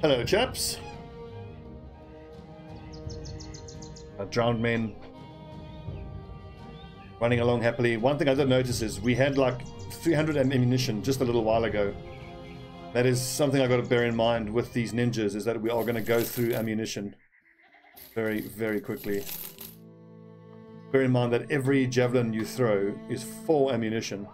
Hello, chaps. Drowned men running along happily. One thing I did notice is we had like 300 ammunition just a little while ago. That is something I got to bear in mind with these ninjas, is that we are going to go through ammunition very, very quickly. Bear in mind that every javelin you throw is full ammunition.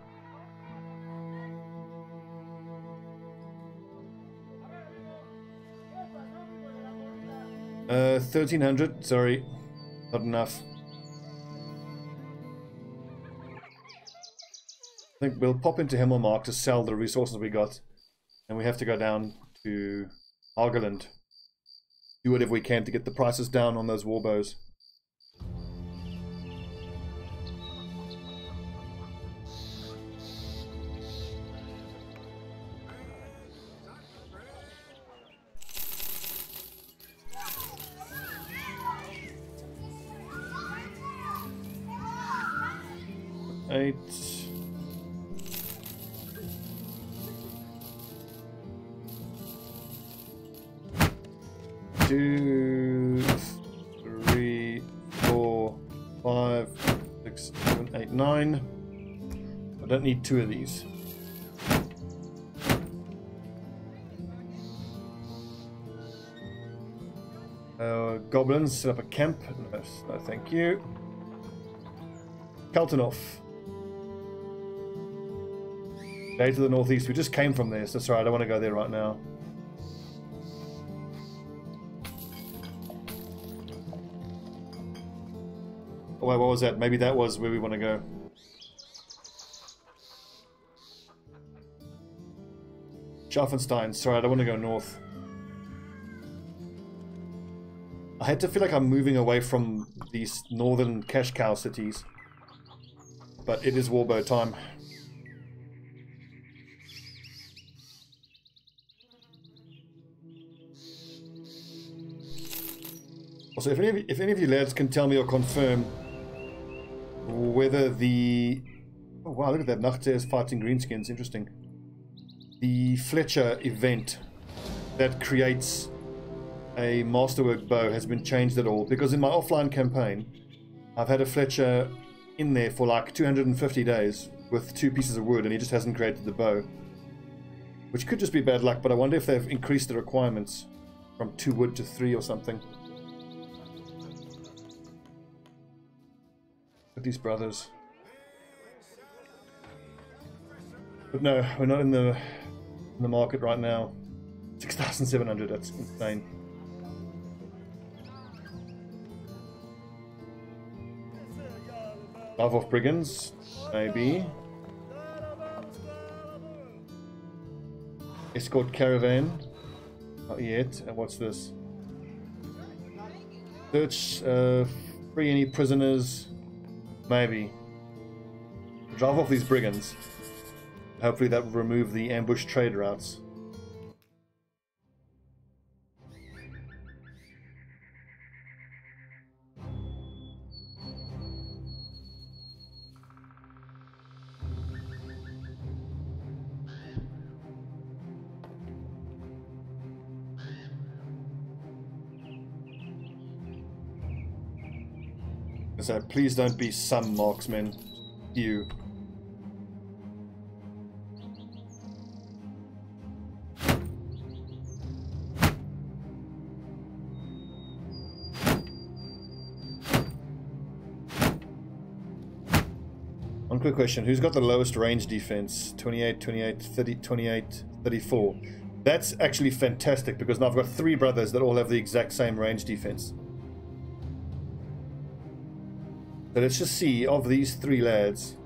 Uh, 1300, sorry, not enough. I think we'll pop into Himmelmark to sell the resources we got. And we have to go down to Argeland. Do whatever we can to get the prices down on those warbows. Eight. 2, 3, 4, 5, 6, 7, 8, 9. I don't need 2 of these. Goblins, set up a camp. No, thank you. Kaltenhof. Day to the northeast. We just came from there, so sorry, I don't want to go there right now. Oh, wait, what was that? Maybe that was where we want to go. Scharfenstein. Sorry, I don't want to go north. I had to feel like I'm moving away from these northern cash cow cities. But it is warbow time. Also, if any of you lads can tell me or confirm whether the... Oh wow, look at that. Nachtze is fighting greenskins. Interesting. The Fletcher event that creates a masterwork bow has been changed at all. Because in my offline campaign, I've had a Fletcher in there for like 250 days with 2 pieces of wood, and he just hasn't created the bow. Which could just be bad luck, but I wonder if they've increased the requirements from 2 wood to 3 or something. With these brothers. But no, we're not in the market right now. 6,700, that's insane. Love of brigands, maybe. Escort caravan, not yet. And what's this? Search, free any prisoners, maybe. Drive off these brigands. Hopefully that will remove the ambush trade routes. So please don't be some marksmen. You. One quick question. Who's got the lowest range defense? 28, 28, 30, 28, 34. That's actually fantastic because now I've got 3 brothers that all have the exact same range defense. So let's just see, of these 3 lads,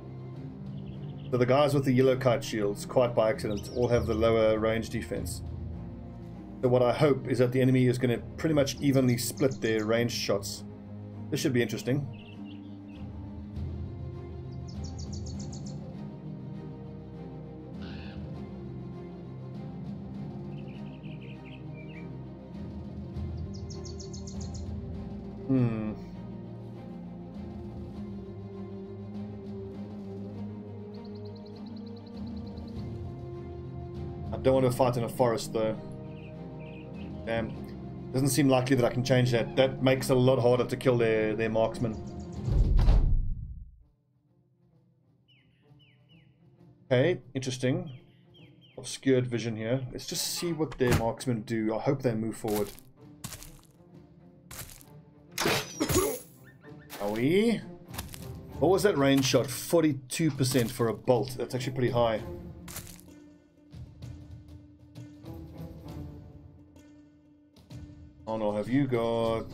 so the guys with the yellow kite shields, quite by accident, all have the lower range defense. So what I hope is that the enemy is going to pretty much evenly split their ranged shots. This should be interesting. I don't want to fight in a forest though. Doesn't seem likely that I can change that. That makes it a lot harder to kill their marksmen. Okay, interesting. Obscured vision here. Let's just see what their marksmen do. I hope they move forward. Are we? What was that range shot? 42% for a bolt. That's actually pretty high. Oh no, have you got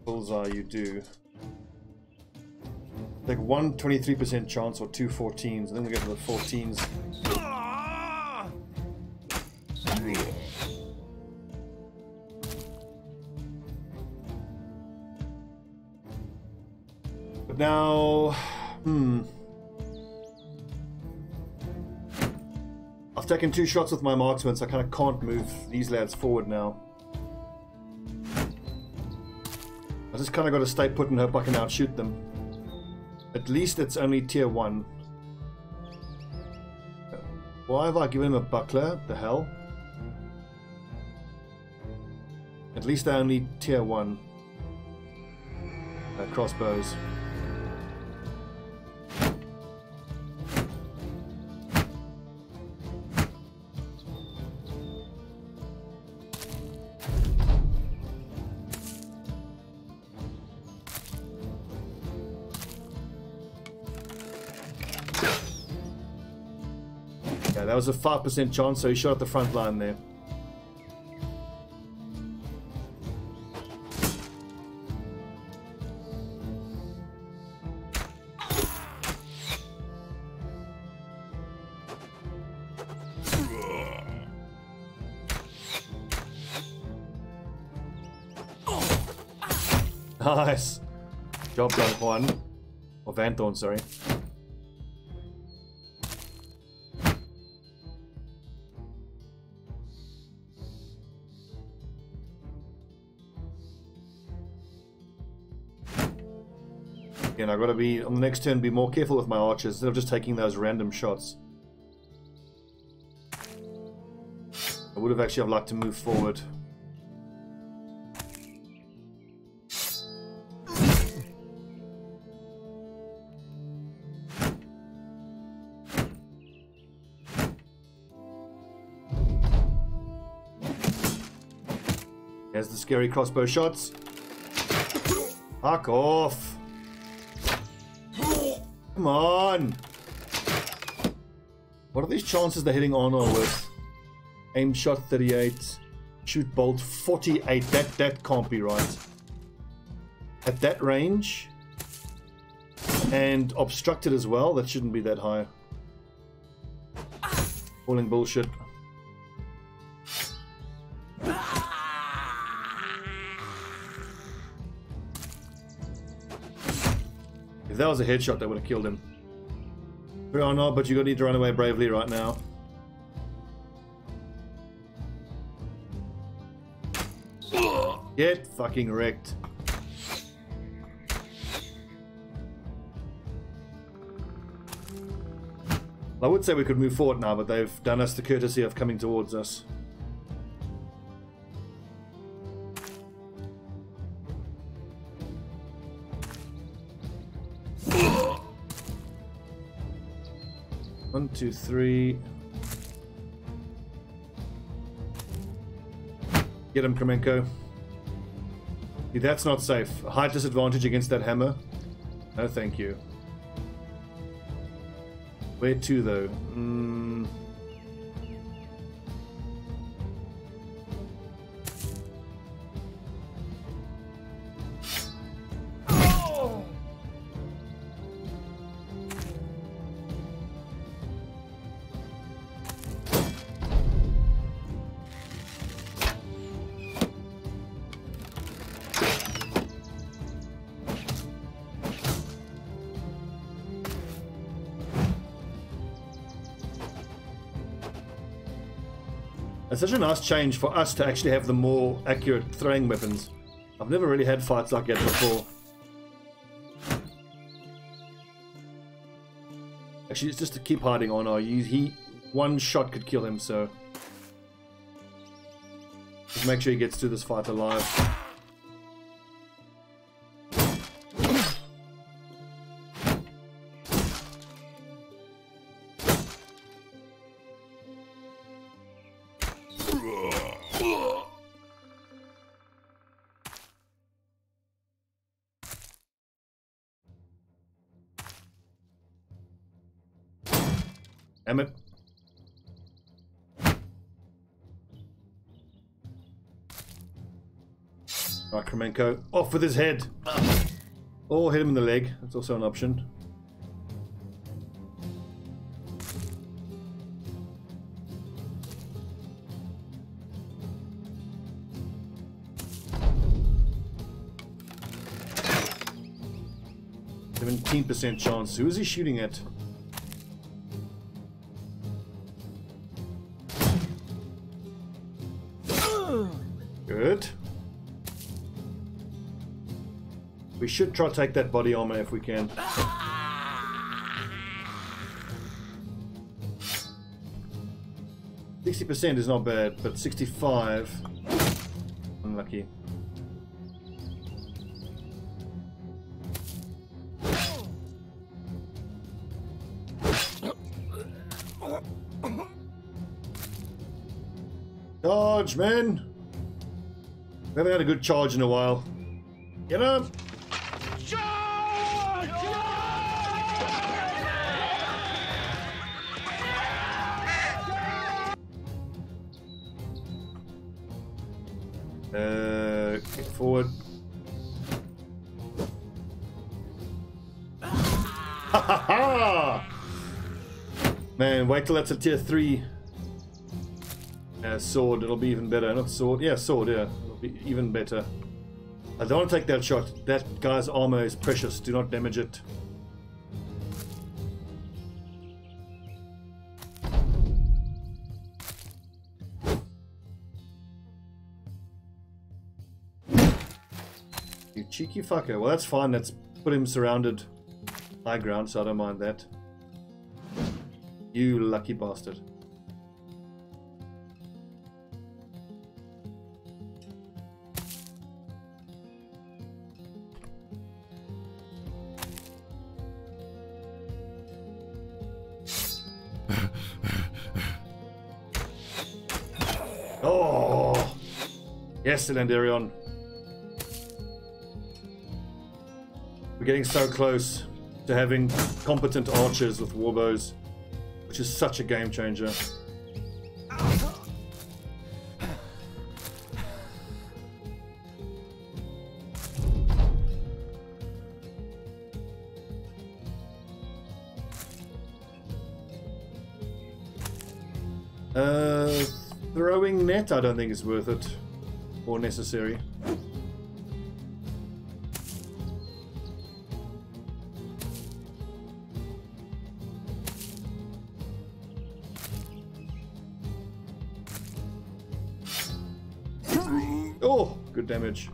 bullseye? You do. Like 123% chance or 2 14s, and then we get to the 14s. But now, I've taken 2 shots with my marksman, so I kind of can't move these lads forward now. I just kind of got to stay put and hope I can outshoot them. At least it's only tier 1. Why have I given him a buckler? The hell? At least they're only tier 1. Crossbows. Yeah, that was a 5% chance, so he shot at the front line there. Nice. Job done, Juan. Or Vanthorn, sorry. Again, I've got to be, on the next turn, be more careful with my archers instead of just taking those random shots. I would have actually liked to move forward. There's the scary crossbow shots. Fuck off. Come on. What are these chances they're hitting Arnold with? Aim shot 38. Shoot bolt 48. That can't be right. At that range. And obstructed as well. That shouldn't be that high. Calling bullshit. If that was a headshot, that would have killed him. Oh no, but you're gonna need to run away bravely right now. Get fucking wrecked. I would say we could move forward now, but they've done us the courtesy of coming towards us. One, two, three. Get him, Kremenko. See, that's not safe. Height disadvantage against that hammer. No, thank you. Where to, though? It's such a nice change for us to actually have the more accurate throwing weapons. I've never really had fights like that before. Actually, it's just to keep hiding on. One shot could kill him, so... Just make sure he gets through this fight alive. Damn it. Right, Kremenko. Off with his head. Or hit him in the leg. That's also an option. %17 chance. Who is he shooting at? Good. We should try to take that body armor if we can. %60 is not bad, but 65. Unlucky. Charge, man! We haven't had a good charge in a while. Get up! Charge! Get forward. Ha ha ha! Man, wait till that's a tier 3. Sword, it'll be even better. Not sword, yeah, sword, yeah. It'll be even better. I don't want to take that shot. That guy's armor is precious. Do not damage it. You cheeky fucker. Well, that's fine. Let's put him surrounded high ground, so I don't mind that. You lucky bastard. Oh! Yes, Landarion. We're getting so close to having competent archers with warbows, which is such a game changer. Throwing net I don't think is worth it or necessary. Oh, good damage.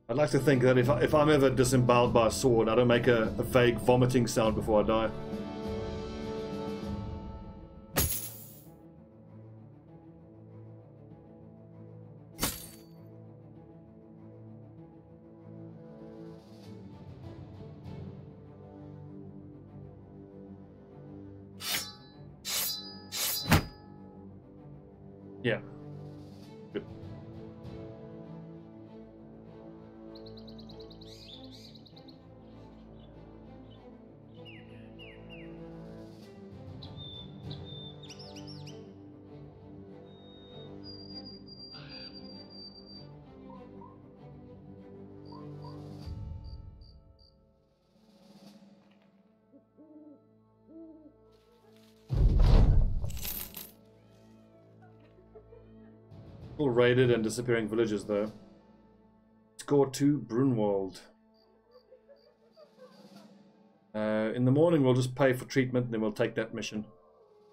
I'd like to think that if I'm ever disemboweled by a sword, I don't make a vague vomiting sound before I die. Yeah. Good. All raided and disappearing villages, though. Score 2, Brunwald. In the morning, we'll just pay for treatment, and then we'll take that mission.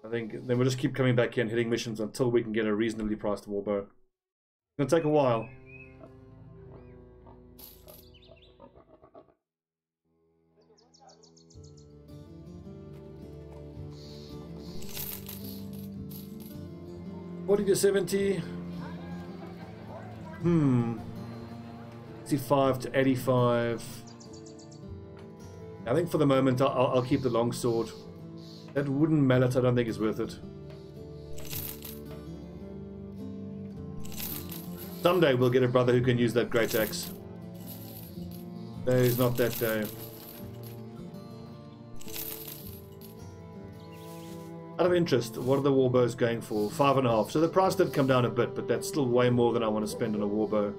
I think then we'll just keep coming back here and hitting missions until we can get a reasonably priced warbow. gonna take a while. $40 to $70. 65 to 85. I think for the moment I'll keep the longsword. That wooden mallet I don't think is worth it. Someday we'll get a brother who can use that great axe. There's not that day. Out of interest, what are the warbows going for? 5.5. So the price did come down a bit, but that's still way more than I want to spend on a warbow.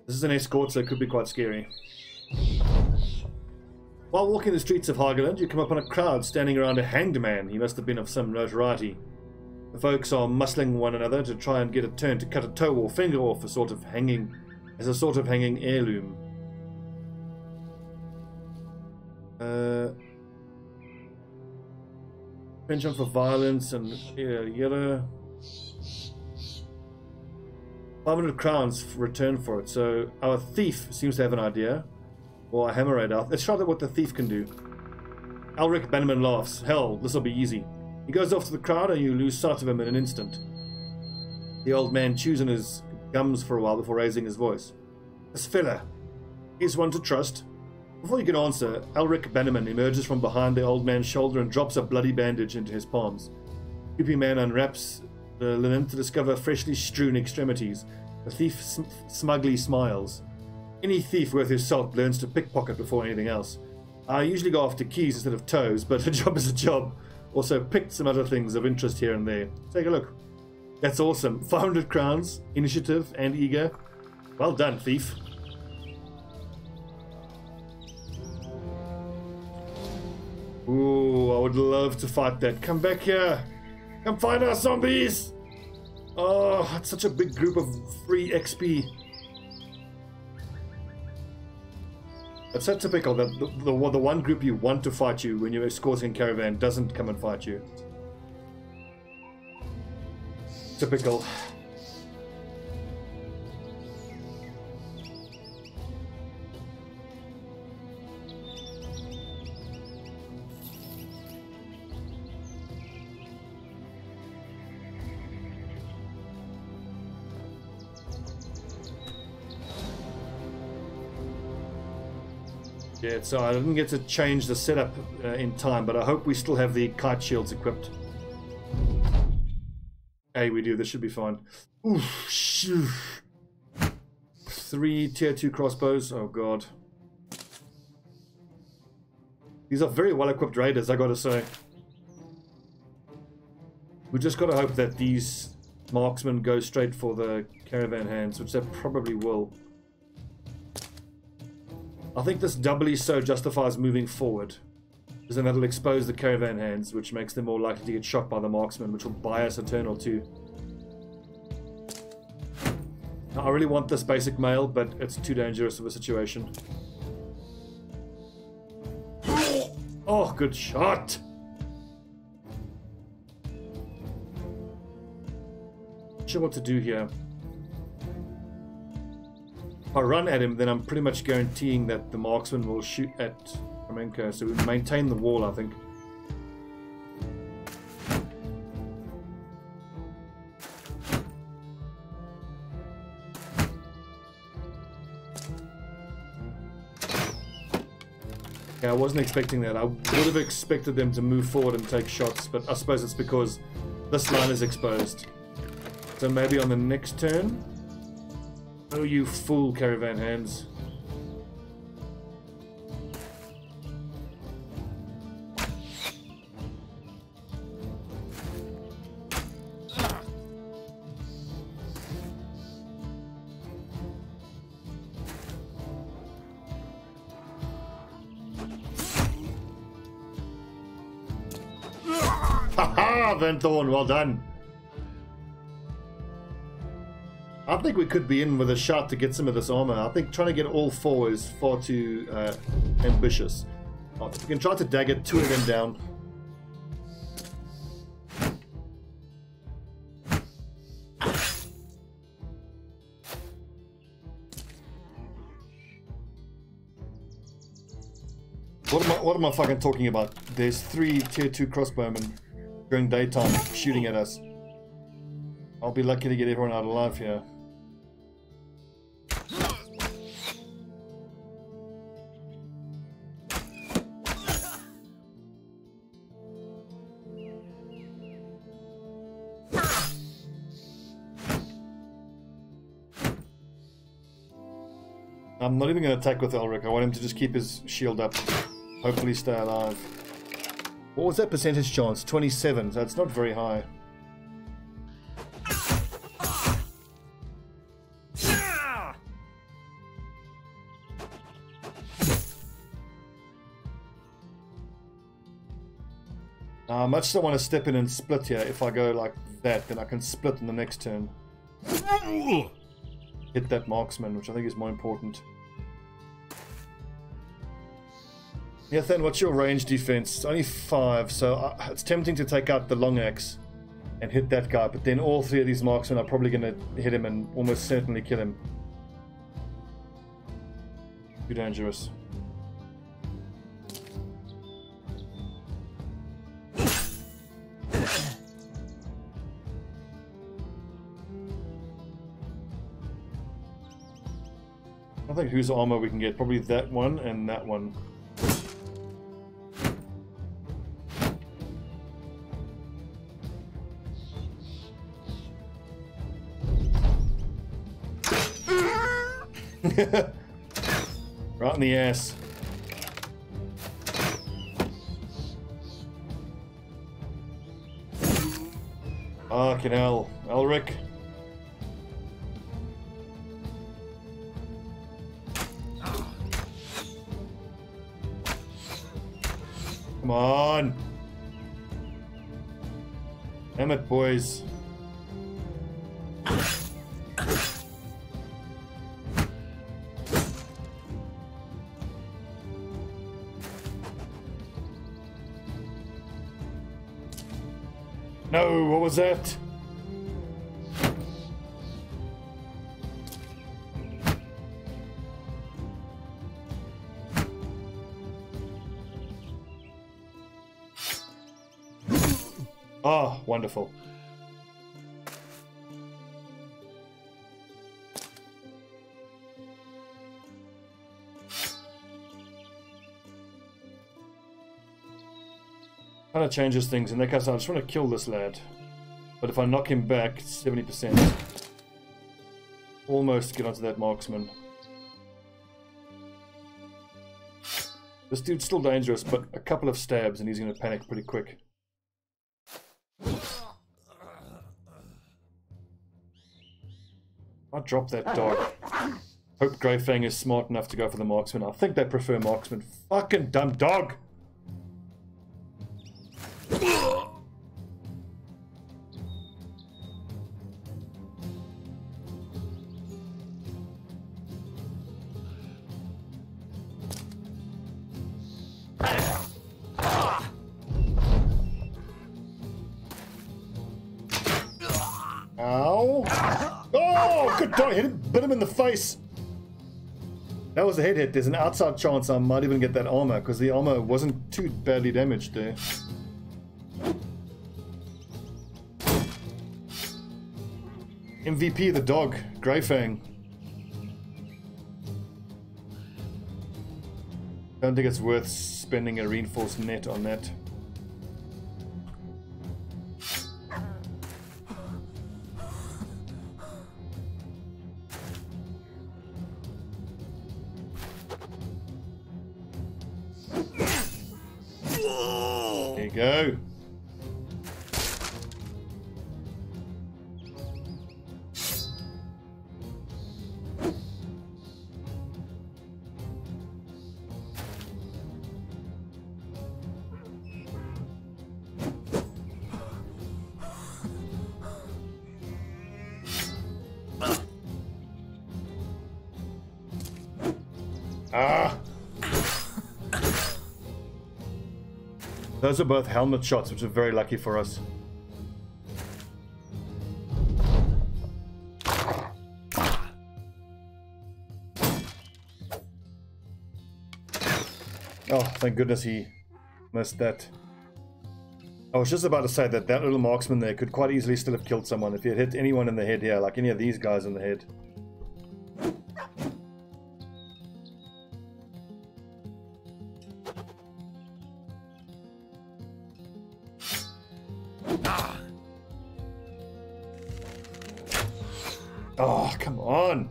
This is an escort, so it could be quite scary. While walking the streets of Hageland, you come upon a crowd standing around a hanged man. He must have been of some notoriety. The folks are muscling one another to try and get a turn to cut a toe or finger off as a sort of hanging heirloom. Pension for violence and yellow. 500 crowns return for it. So our thief seems to have an idea. Or a hammer radar. Let's try out what the thief can do. Ulrich Bannerman laughs. Hell, this'll be easy. He goes off to the crowd and you lose sight of him in an instant. The old man chews on his gums for a while before raising his voice. This fella, he's one to trust. Before you can answer, Ulrich Bannerman emerges from behind the old man's shoulder and drops a bloody bandage into his palms. The creepy man unwraps the linen to discover freshly strewn extremities. The thief smugly smiles. Any thief worth his salt learns to pickpocket before anything else. I usually go after keys instead of toes, but a job is a job. Also picked some other things of interest here and there. Take a look. That's awesome. 500 crowns, initiative, and eager. Well done, thief. Ooh, I would love to fight that. Come back here. Come find us, zombies. Oh, it's such a big group of free XP. It's so typical that the one group you want to fight you when you're escorting a caravan doesn't come and fight you. Typical. Yeah, so I didn't get to change the setup in time, but I hope we still have the kite shields equipped. Hey, we do. This should be fine. Oof, shoo. 3 tier 2 crossbows. Oh god. These are very well equipped raiders, I gotta say. We just gotta hope that these marksmen go straight for the caravan hands, which they probably will. I think this doubly so justifies moving forward, because then that'll expose the caravan hands, which makes them more likely to get shot by the marksman, which will buy us a turn or two. Now, I really want this basic mail, but it's too dangerous of a situation. Oh, good shot! Not sure what to do here. If I run at him, then I'm pretty much guaranteeing that the marksman will shoot at Flamenco, so we maintain the wall, I think. Okay, I wasn't expecting that. I would have expected them to move forward and take shots, but I suppose it's because this line is exposed. So maybe on the next turn... Oh, you fool, caravan hands. Haha, Van Thorn, well done. I think we could be in with a shot to get some of this armor. I think trying to get all 4 is far too ambitious. Oh, we can try to dagger 2 of them down. What am I fucking talking about? There's 3 tier 2 crossbowmen during daytime shooting at us. I'll be lucky to get everyone out alive here. I'm not even going to attack with Elric. I want him to just keep his shield up. Hopefully stay alive. What was that percentage chance? 27, so it's not very high. I much don't want to step in and split here. If I go like that, then I can split in the next turn. Hit that marksman, which I think is more important. Yeah, then what's your range defense? It's only 5, so it's tempting to take out the long axe and hit that guy, but then all 3 of these marksmen are probably going to hit him and almost certainly kill him. Too dangerous. I think whose armor we can get. Probably that one and that one. Right in the ass. Fucking hell. Elric. Come on. Damn it, boys. No, what was that? Ah, wonderful. Kind of changes things. In that case, I just want to kill this lad. But if I knock him back, 70%. Almost get onto that marksman. This dude's still dangerous, but a couple of stabs and he's going to panic pretty quick. I'll drop that dog. Hope Greyfang is smart enough to go for the marksman. I think they prefer marksman. Fucking dumb dog! Ow! Oh, good dog! Bit him in the face! That was a head hit. There's an outside chance I might even get that armor, because the armor wasn't too badly damaged there. MVP the dog, Greyfang. Don't think it's worth spending a reinforced net on that. There you go. Those are both helmet shots, which are very lucky for us. Oh, thank goodness he missed that. I was just about to say that that little marksman there could quite easily still have killed someone if he had hit anyone in the head here, like any of these guys in the head. Oh, come on!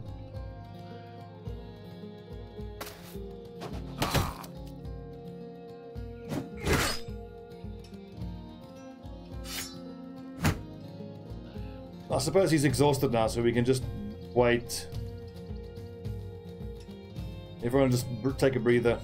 I suppose he's exhausted now, so we can just wait. Everyone just take a breather.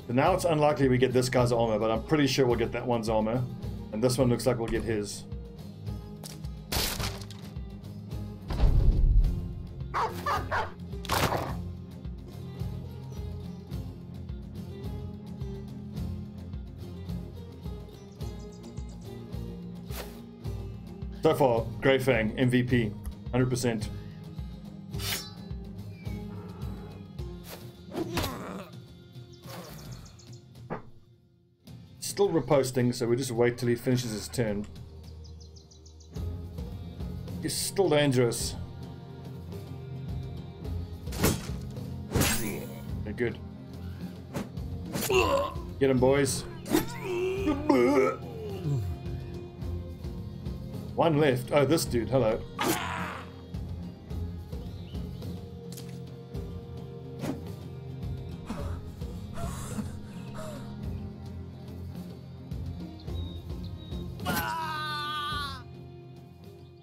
So now it's unlikely we get this guy's armor, but I'm pretty sure we'll get that one's armor. And this one looks like we'll get his. So far, Grey Fang, MVP, 100%. Still riposting, so we just wait till he finishes his turn. He's still dangerous. Okay, good. Get him, boys. One left. Oh, this dude. Hello.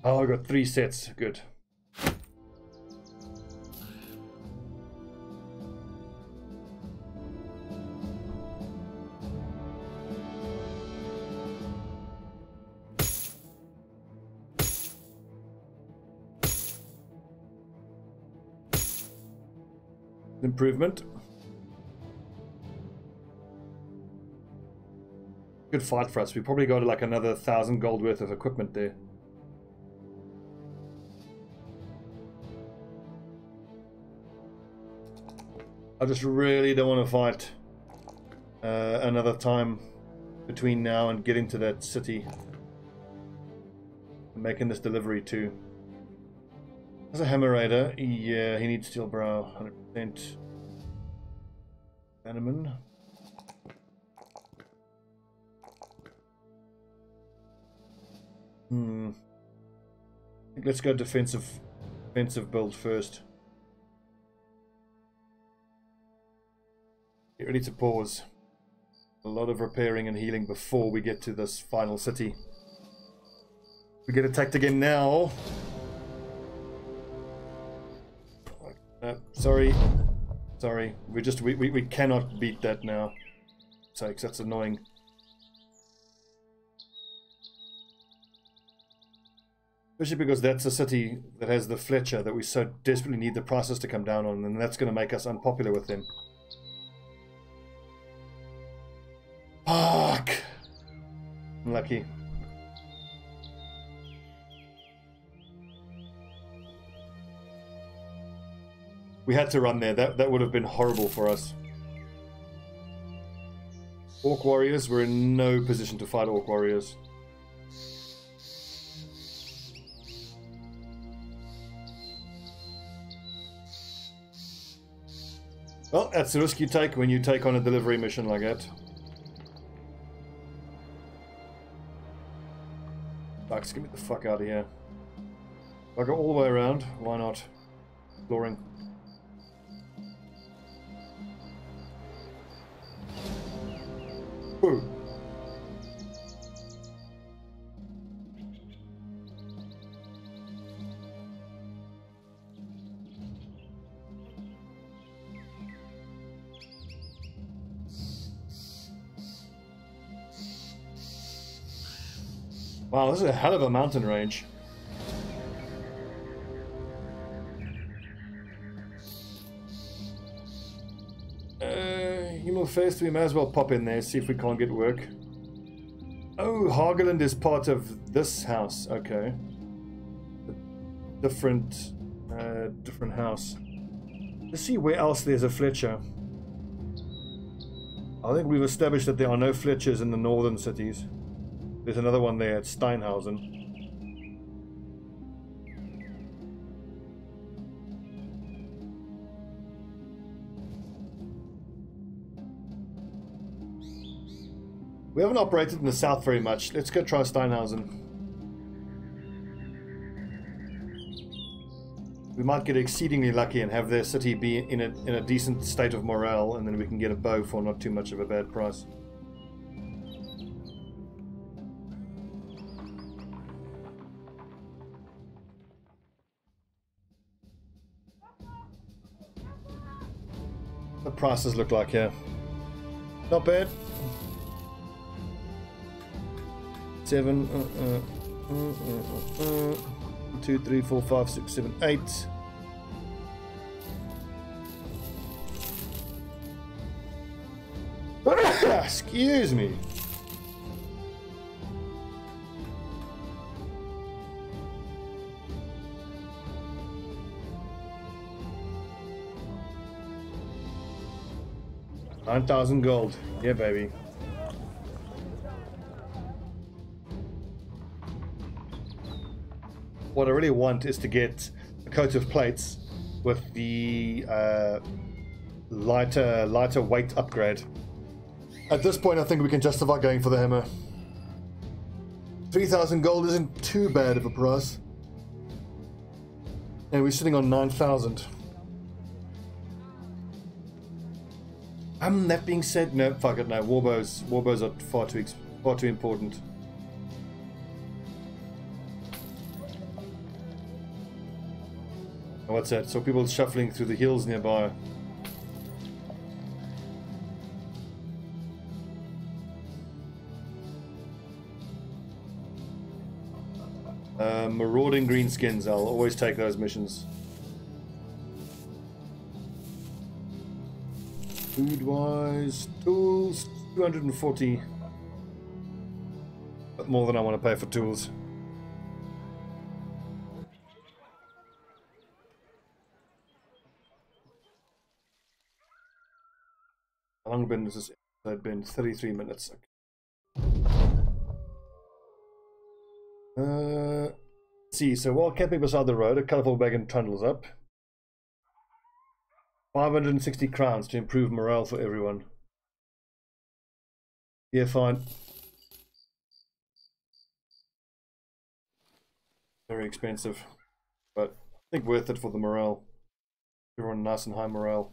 Oh, I got 3 sets. Good. Improvement. Good fight for us. We probably got like another 1,000 gold worth of equipment there. I just really don't want to fight another time between now and getting to that city. I'm making this delivery too. There's a Hammer Raider. Yeah, he needs Steel Brow, 100%. Bannerman. I think let's go defensive build first. Get ready to pause. A lot of repairing and healing before we get to this final city. We get attacked again now. Sorry. We cannot beat that now. Sakes, that's annoying. Especially because that's a city that has the Fletcher that we so desperately need the prices to come down on, and that's going to make us unpopular with them. Fuck! Unlucky. We had to run there. That would have been horrible for us. Orc warriors, we're in no position to fight orc warriors. Well, that's the risk you take when you take on a delivery mission like that. Bucks, get me the fuck out of here. If I go all the way around, why not? Exploring. Ooh. Wow, this is a hell of a mountain range. First, we may as well pop in there, see if we can't get work. Oh, Hageland is part of this house. Okay. Different house. Let's see where else there's a Fletcher. I think we've established that there are no Fletchers in the northern cities. There's another one there at Steinhausen. We haven't operated in the south very much. Let's go try Steinhausen. We might get exceedingly lucky and have their city be in a decent state of morale, and then we can get a bow for not too much of a bad price. The prices look like here. Not bad. 7 2 3 4 5 6 7 8. Excuse me. $9,000 gold. Yeah, baby. What I really want is to get a coat of plates with the lighter weight upgrade. At this point, I think we can justify going for the hammer. 3,000 gold isn't too bad of a price, and we're sitting on 9,000. That being said, no, fuck it, no. Warbows are far too important. What's that? So people shuffling through the hills nearby. Marauding greenskins. I'll always take those missions. Food-wise, tools, 240. But more than I want to pay for tools. How long been has this episode been? 33 minutes. Let's see, so while camping beside the road, a colourful wagon trundles up. 560 crowns to improve morale for everyone. Yeah, fine. Very expensive, but I think worth it for the morale. Everyone nice and high morale.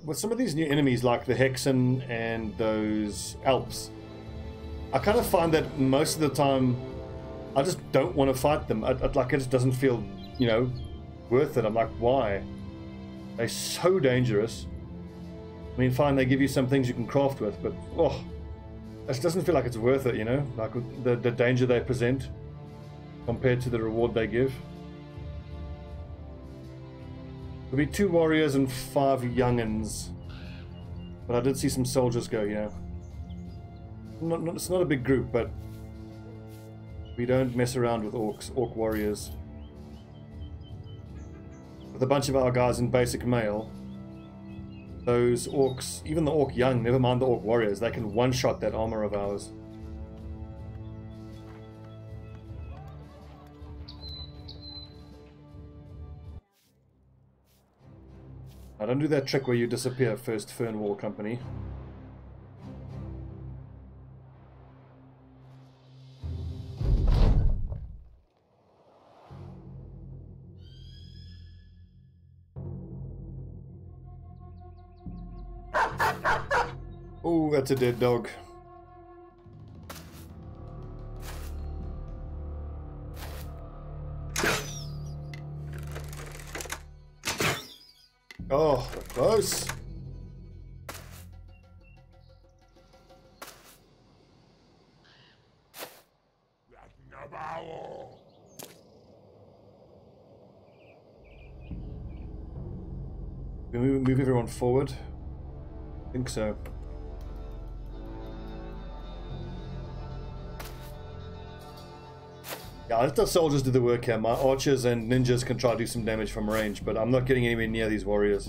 With some of these new enemies like the Hexen and those Alps, I kind of find that most of the time I just don't want to fight them. Like, it just doesn't feel, you know, worth it. I'm like, why? They're so dangerous. I mean, fine, they give you some things you can craft with, but oh, it just doesn't feel like it's worth it, you know? Like the danger they present compared to the reward they give. There'll be 2 warriors and 5 young'uns, but I did see some soldiers go, yeah. It's not a big group, but we don't mess around with orc warriors. With a bunch of our guys in basic mail, those orcs, even the orc young, never mind the orc warriors, they can one-shot that armor of ours. Now, don't do that trick where you disappear first, Fern War Company. Oh, that's a dead dog. Oh, close. We move everyone forward. I think so. Yeah, let the soldiers do the work here. My archers and ninjas can try to do some damage from range, but I'm not getting anywhere near these warriors.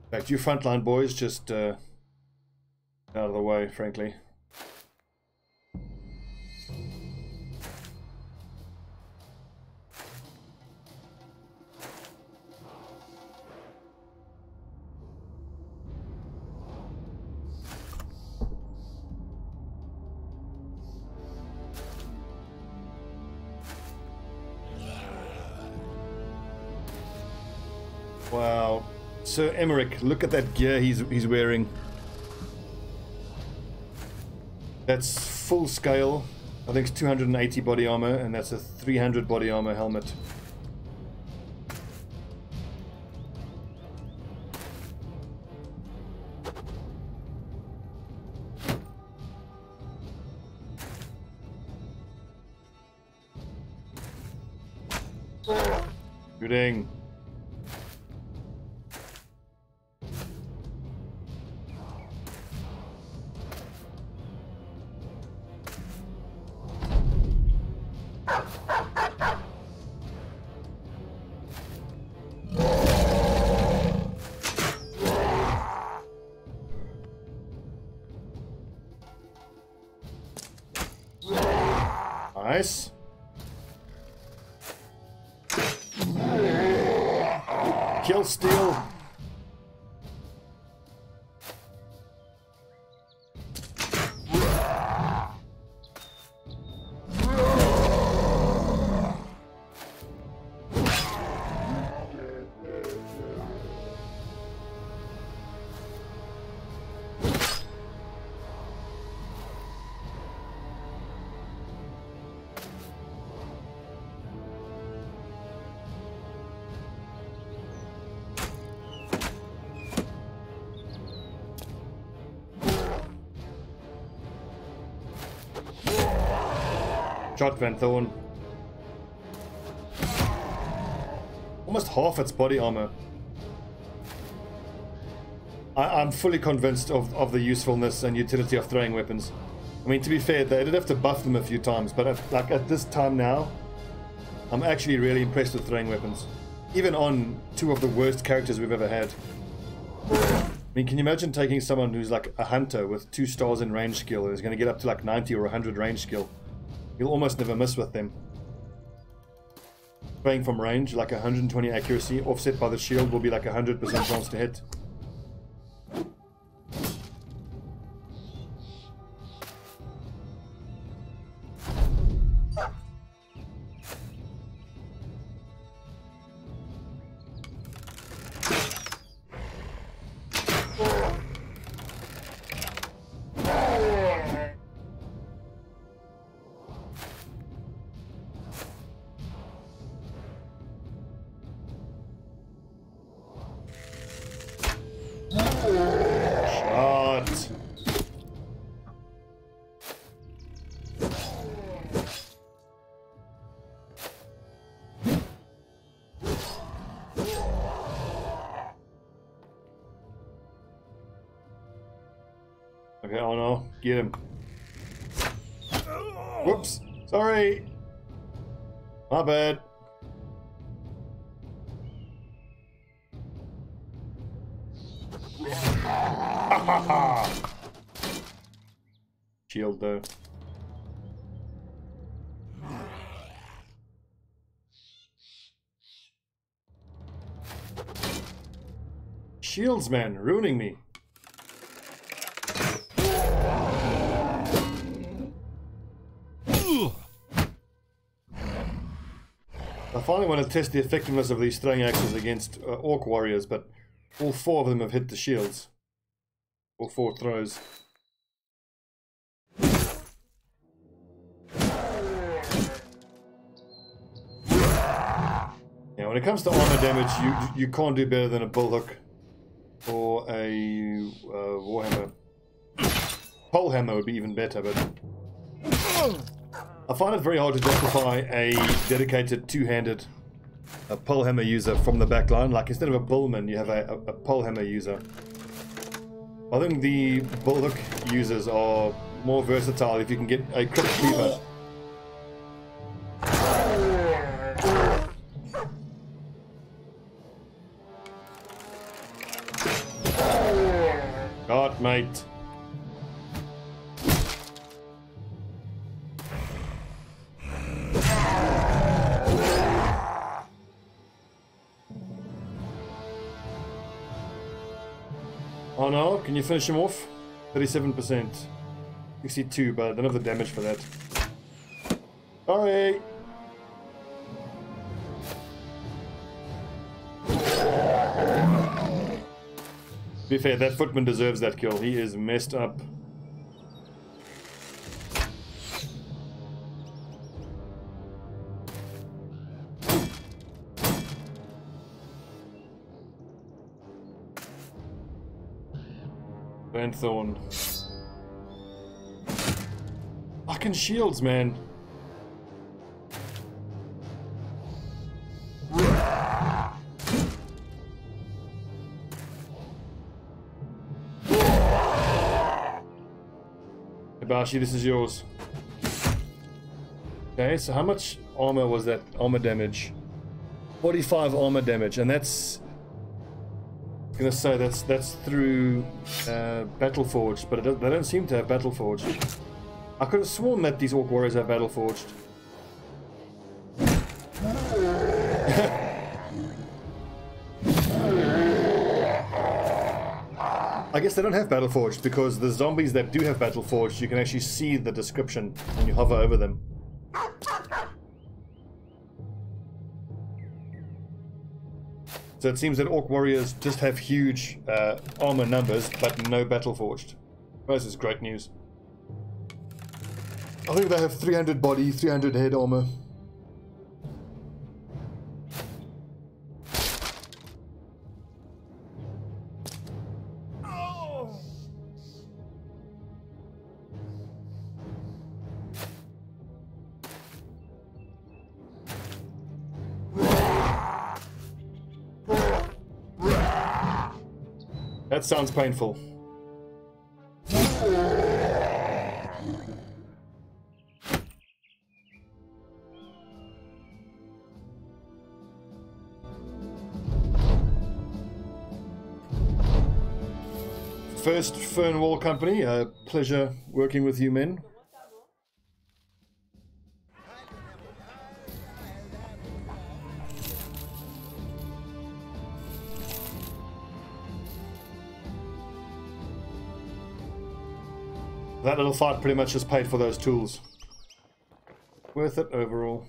In fact, you frontline boys, just out of the way, frankly. Wow. Sir Emmerich, look at that gear he's wearing. That's full scale. I think it's 280 body armor, and that's a 300 body armor helmet. Shooting. Nice. Kill steal. Shot Van Thorn. Almost half its body armor. I'm fully convinced of the usefulness and utility of throwing weapons. I mean, to be fair, they did have to buff them a few times, but at this time now, I'm actually really impressed with throwing weapons. Even on two of the worst characters we've ever had. I mean, can you imagine taking someone who's like a hunter with 2 stars in range skill and is going to get up to like 90 or 100 range skill? You'll almost never miss with them. Playing from range, like 120 accuracy, offset by the shield, will be like 100% chance to hit. Okay, oh no, get him. Whoops, sorry. My bad. Shield though. Shields, man, ruining me. finally want to test the effectiveness of these throwing axes against orc warriors, but all 4 of them have hit the shields. All 4 throws. Yeah, when it comes to armor damage, you can't do better than a bullhook or a warhammer. Polehammer would be even better, but I find it very hard to justify a dedicated two-handed polehammer user from the back line. Like, instead of a bullman, you have a polehammer user. I think the bullhook users are more versatile if you can get a crit cleaver. God, mate. Oh no, can you finish him off? 37%. 62, but I don't have the damage for that. Sorry! To be fair, that footman deserves that kill. He is messed up. Thorn. Fucking shields, man. Hibashi, this is yours. Okay, so how much armor was that? Armor damage. 45 armor damage, and that's... gonna say that's through Battleforged, but they don't seem to have Battleforged. I could have sworn that these Orc Warriors have Battleforged. I guess they don't have Battleforged because the zombies that do have Battleforged, you can actually see the description when you hover over them. So it seems that Orc Warriors just have huge armor numbers, but no Battleforged. This is great news. I think they have 300 body, 300 head armor. That sounds painful. First Fernwall Company, pleasure working with you men. That little fight pretty much just paid for those tools. Worth it overall.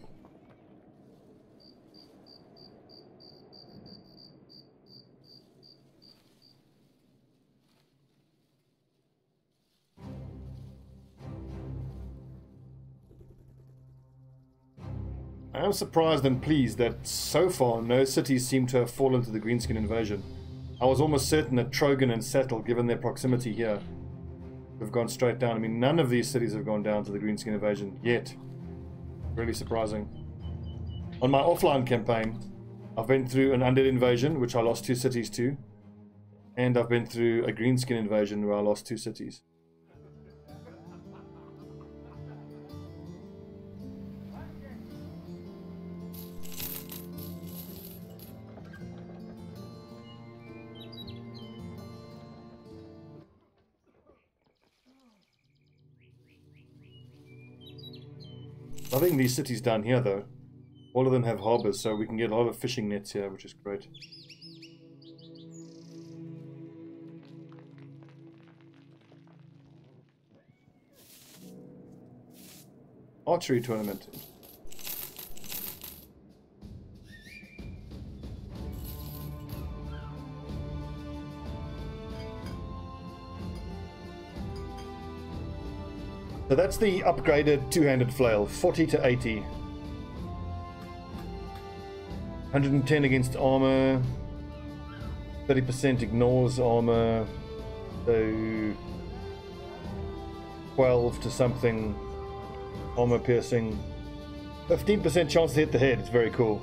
I am surprised and pleased that so far no cities seem to have fallen to the greenskin invasion. I was almost certain that Trogan and Settle, given their proximity here, have gone straight down. I mean, none of these cities have gone down to the greenskin invasion yet. Really surprising. On my offline campaign, I've been through an undead invasion, which I lost 2 cities to, and I've been through a greenskin invasion where I lost 2 cities. I think these cities down here, though, all of them have harbors, so we can get a lot of fishing nets here, which is great. Archery tournament. So that's the upgraded two-handed flail, 40 to 80. 110 against armor, 30% ignores armor, so 12 to something armor piercing, 15% chance to hit the head. It's very cool.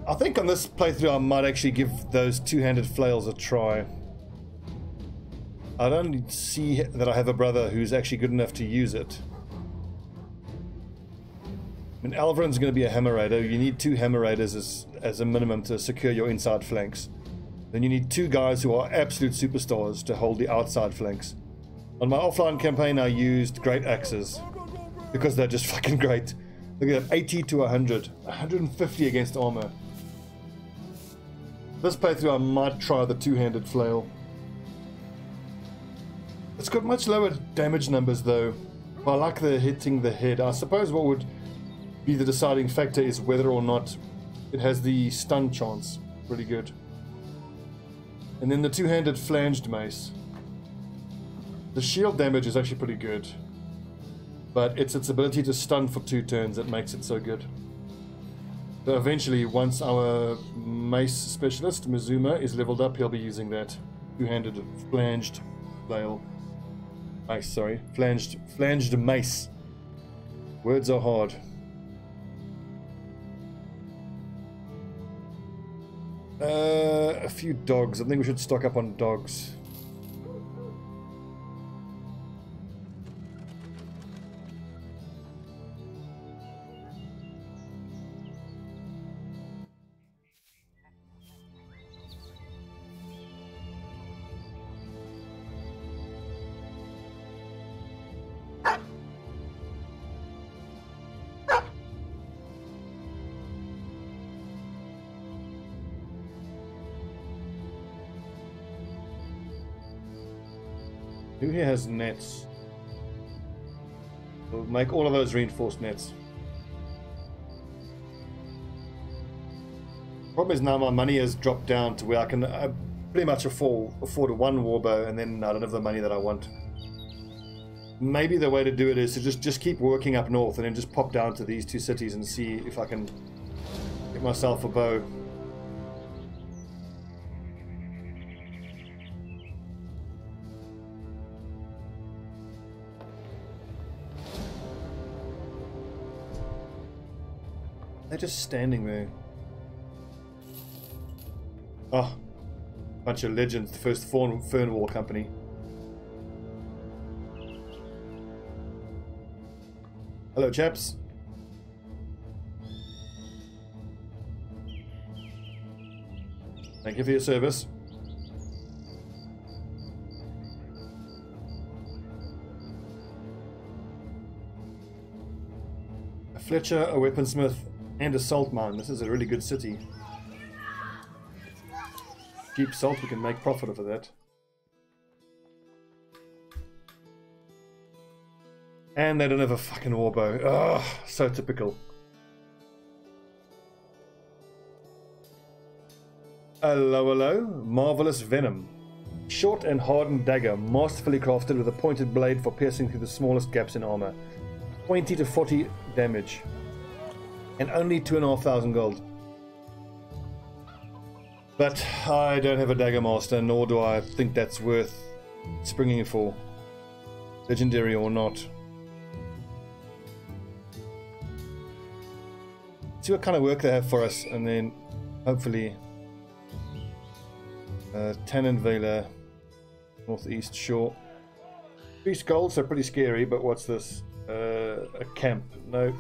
I think on this playthrough I might actually give those two-handed flails a try. I don't see that I have a brother who's actually good enough to use it. I mean, Alvarin's going to be a hammer raider. You need 2 hammer raiders as a minimum to secure your inside flanks. Then you need 2 guys who are absolute superstars to hold the outside flanks. On my offline campaign I used great axes because they're just fucking great. Look at that, 80 to 100, 150 against armor. This playthrough I might try the two-handed flail. It's got much lower damage numbers though. I like the hitting the head. I suppose what would be the deciding factor is whether or not it has the stun chance. Pretty good. And then the two-handed flanged mace. The shield damage is actually pretty good, but it's its ability to stun for 2 turns that makes it so good. So eventually, once our mace specialist, Mizuma, is leveled up, he'll be using that two-handed flanged flail. Mace, sorry. Flanged mace. Words are hard. A few dogs. I think we should stock up on dogs. Who here has nets? We'll make all of those reinforced nets. Problem is now my money has dropped down to where I can pretty much afford a 1 warbow, and then I don't have the money that I want. Maybe the way to do it is to just keep working up north and then just pop down to these 2 cities and see if I can get myself a bow. They're just standing there. Oh, bunch of legends. The first Fern War company. Hello, chaps. Thank you for your service. A Fletcher, a weaponsmith, and a salt mine. This is a really good city. Cheap salt, we can make profit of that. And they don't have a fucking warbow. Ugh, so typical. Hello, hello. Marvelous venom. Short and hardened dagger, masterfully crafted with a pointed blade for piercing through the smallest gaps in armor. 20 to 40 damage. And only 2,500 gold. But I don't have a dagger master, nor do I think that's worth springing for. Legendary or not. See what kind of work they have for us, and then hopefully Tannin Vela, northeast shore. 3 skulls are pretty scary, but what's this? A camp. No.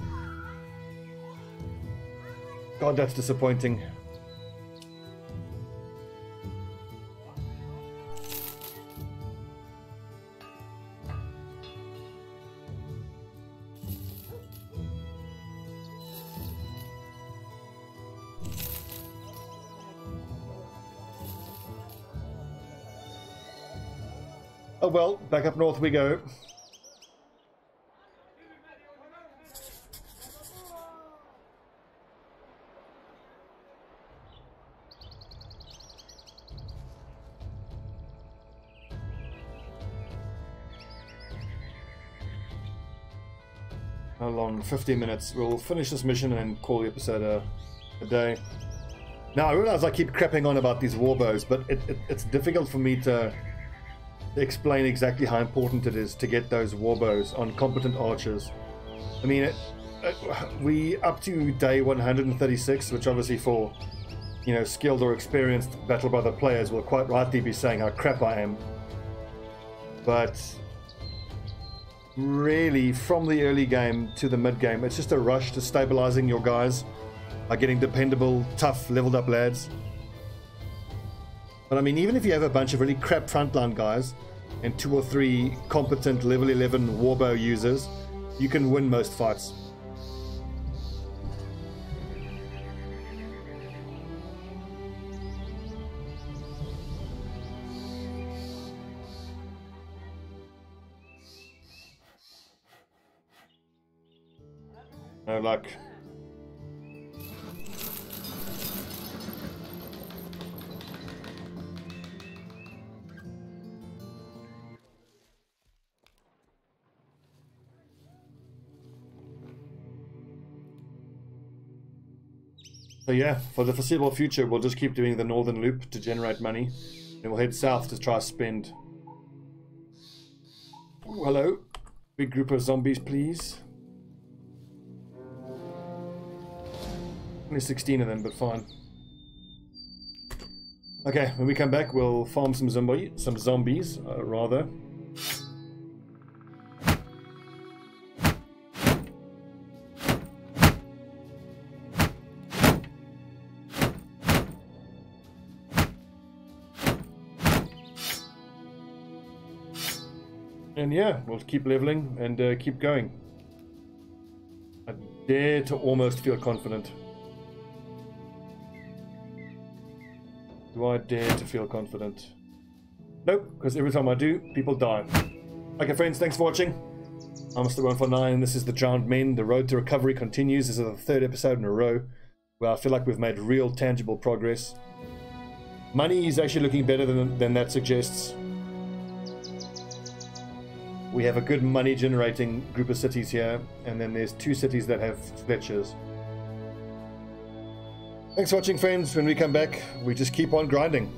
God, that's disappointing. Oh well, back up north we go. How long? 15 minutes. We'll finish this mission and then call the episode a day. Now, I realize I keep crapping on about these warbows, but it's difficult for me to explain exactly how important it is to get those warbows on competent archers. I mean, we up to day 136, which obviously for, you know, skilled or experienced Battle Brother players will quite rightly be saying how crap I am. But really, from the early game to the mid game, it's just a rush to stabilizing your guys by getting dependable, tough, leveled up lads. But I mean, even if you have a bunch of really crap frontline guys and 2 or 3 competent level 11 warbow users, you can win most fights. No luck. So yeah, for the foreseeable future, we'll just keep doing the northern loop to generate money, and we'll head south to try to spend. Ooh, hello, big group of zombies, please. Only 16 of them, but fine. Okay, when we come back, we'll farm some zombies, rather. And yeah, we'll keep leveling and keep going. I dare to almost feel confident. Do I dare to feel confident? Nope, because every time I do, people die. Okay, friends, thanks for watching. I'm Mr. 149. This is The Drowned Men. The road to recovery continues. This is the 3rd episode in a row where I feel like we've made real, tangible progress. Money is actually looking better than that suggests. We have a good money-generating group of cities here, and then there's 2 cities that have Fletchers. Thanks for watching, friends. When we come back, we just keep on grinding.